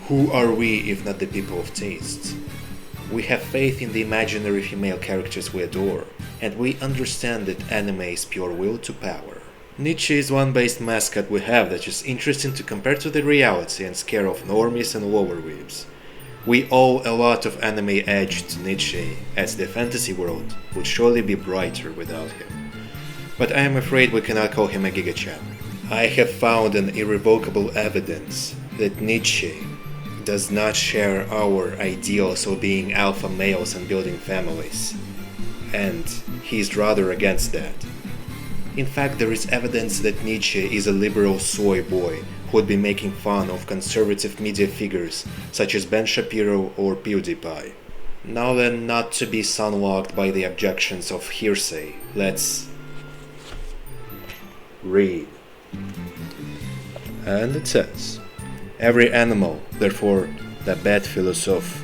Who are we if not the people of taste? We have faith in the imaginary female characters we adore, and we understand that anime is pure will to power. Nietzsche is one based mascot we have that is interesting to compare to the reality and scare off normies and lower weebs. We owe a lot of anime edge to Nietzsche, as the fantasy world would surely be brighter without him. But I am afraid we cannot call him a gigachan. I have found an irrevocable evidence that Nietzsche does not share our ideals of being alpha males and building families, and he is rather against that. In fact, there is evidence that Nietzsche is a liberal soy boy who would be making fun of conservative media figures such as Ben Shapiro or PewDiePie. Now then, not to be sunlocked by the objections of hearsay, let's read. And it says, every animal, therefore the bad philosophe,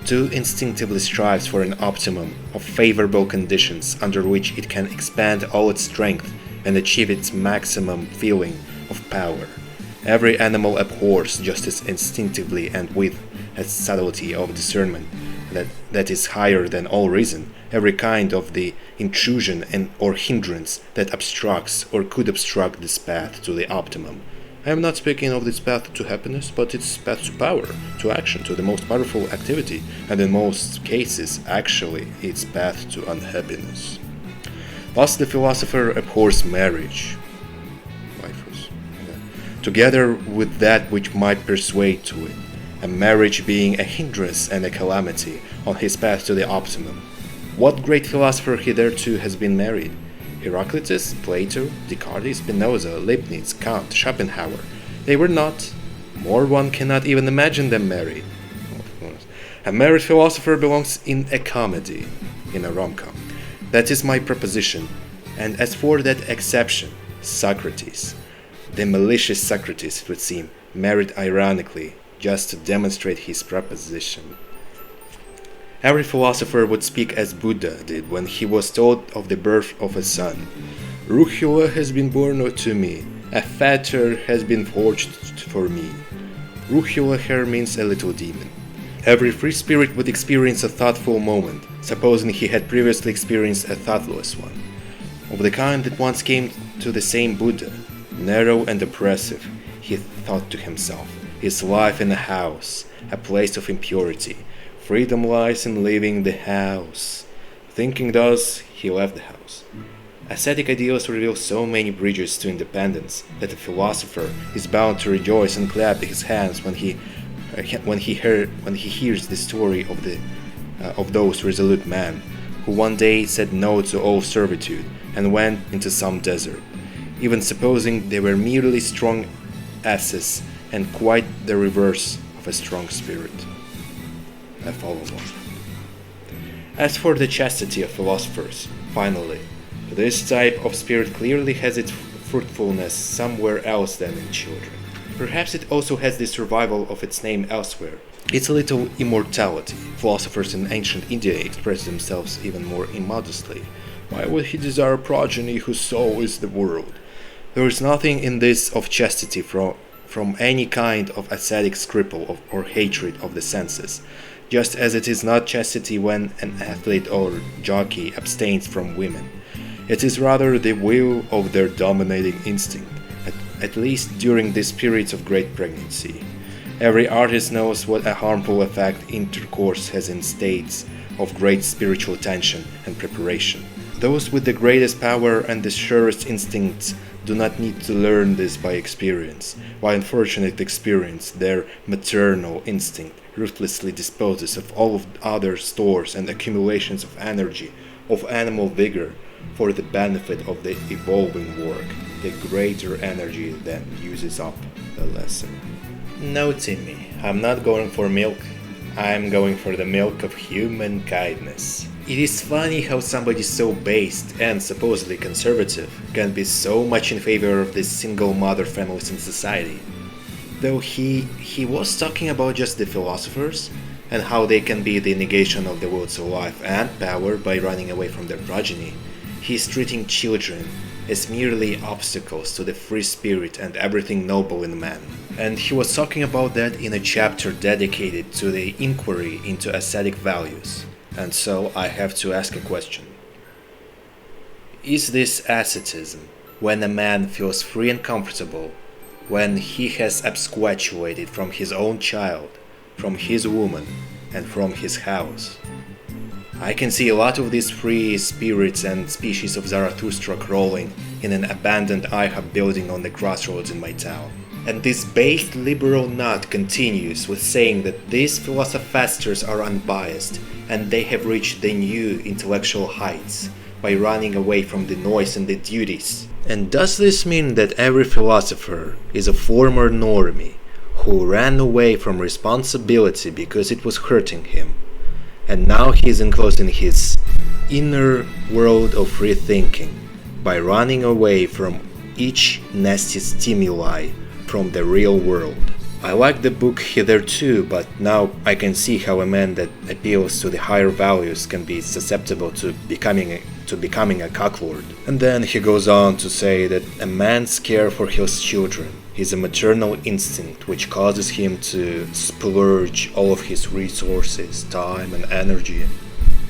too instinctively strives for an optimum of favorable conditions under which it can expand all its strength and achieve its maximum feeling of power. Every animal abhors just as instinctively and with a subtlety of discernment that is higher than all reason, every kind of the intrusion and or hindrance that obstructs or could obstruct this path to the optimum. I am not speaking of this path to happiness, but its path to power, to action, to the most powerful activity, and in most cases, actually, its path to unhappiness. Thus the philosopher abhors marriage, together with that which might persuade to it, a marriage being a hindrance and a calamity on his path to the optimum. What great philosopher hitherto has been married? Heraclitus, Plato, Descartes, Spinoza, Leibniz, Kant, Schopenhauer. They were not. More one cannot even imagine them married. A married philosopher belongs in a comedy, in a rom-com. That is my proposition. And as for that exception, Socrates, the malicious Socrates, it would seem, married ironically, just to demonstrate his proposition. Every philosopher would speak as Buddha did when he was told of the birth of a son. Ruhula has been born to me, a fetter has been forged for me. Ruhula here means a little demon. Every free spirit would experience a thoughtful moment, supposing he had previously experienced a thoughtless one. Of the kind that once came to the same Buddha, narrow and oppressive, he thought to himself, his life in a house, a place of impurity. Freedom lies in leaving the house. Thinking thus, he left the house. Ascetic ideals reveal so many bridges to independence that a philosopher is bound to rejoice and clap his hands when he hears the story of those resolute men who one day said no to all servitude and went into some desert, even supposing they were merely strong asses and quite the reverse of a strong spirit. I follow on. As for the chastity of philosophers, finally, this type of spirit clearly has its fruitfulness somewhere else than in children. Perhaps it also has the survival of its name elsewhere. Its little immortality. Philosophers in ancient India expressed themselves even more immodestly. Why would he desire a progeny whose soul is the world? There is nothing in this of chastity from any kind of ascetic scruple or hatred of the senses, just as it is not chastity when an athlete or jockey abstains from women. It is rather the will of their dominating instinct, at least during these periods of great pregnancy. Every artist knows what a harmful effect intercourse has in states of great spiritual tension and preparation. Those with the greatest power and the surest instincts do not need to learn this by experience, while unfortunate experience, their maternal instinct, ruthlessly disposes of all of other stores and accumulations of energy, of animal vigor, for the benefit of the evolving work. The greater energy then uses up the lesser. No, Timmy, I'm not going for milk. I'm going for the milk of human kindness. It is funny how somebody so based and supposedly conservative can be so much in favor of the single mother families in society. Though he was talking about just the philosophers and how they can be the negation of the will to life and power by running away from their progeny. He is treating children as merely obstacles to the free spirit and everything noble in man. And he was talking about that in a chapter dedicated to the inquiry into ascetic values. And so I have to ask a question. Is this asceticism when a man feels free and comfortable, when he has absquatulated from his own child, from his woman, and from his house? I can see a lot of these free spirits and species of Zarathustra crawling in an abandoned IHOP building on the crossroads in my town. And this based liberal nut continues with saying that these philosophasters are unbiased and they have reached the new intellectual heights by running away from the noise and the duties. And does this mean that every philosopher is a former normie who ran away from responsibility because it was hurting him, and now he is enclosed in his inner world of free thinking by running away from each nasty stimuli from the real world? I like the book hitherto, but now I can see how a man that appeals to the higher values can be susceptible to becoming a cocklord. And then he goes on to say that a man's care for his children is a maternal instinct which causes him to splurge all of his resources, time and energy.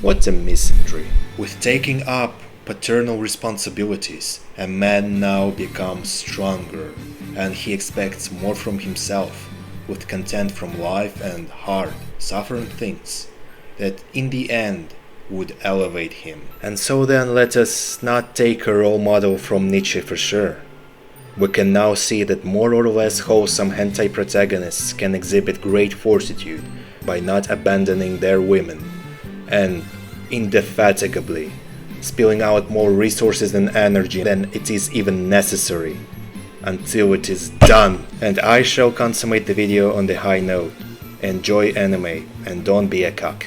What a misandry. With taking up paternal responsibilities, a man now becomes stronger, and he expects more from himself, with content from life and hard, suffering things that in the end would elevate him. And so then let us not take a role model from Nietzsche for sure. We can now see that more or less wholesome hentai protagonists can exhibit great fortitude by not abandoning their women, and indefatigably spilling out more resources and energy than it is even necessary, until it is done. And I shall consummate the video on the high note. Enjoy anime and don't be a cock.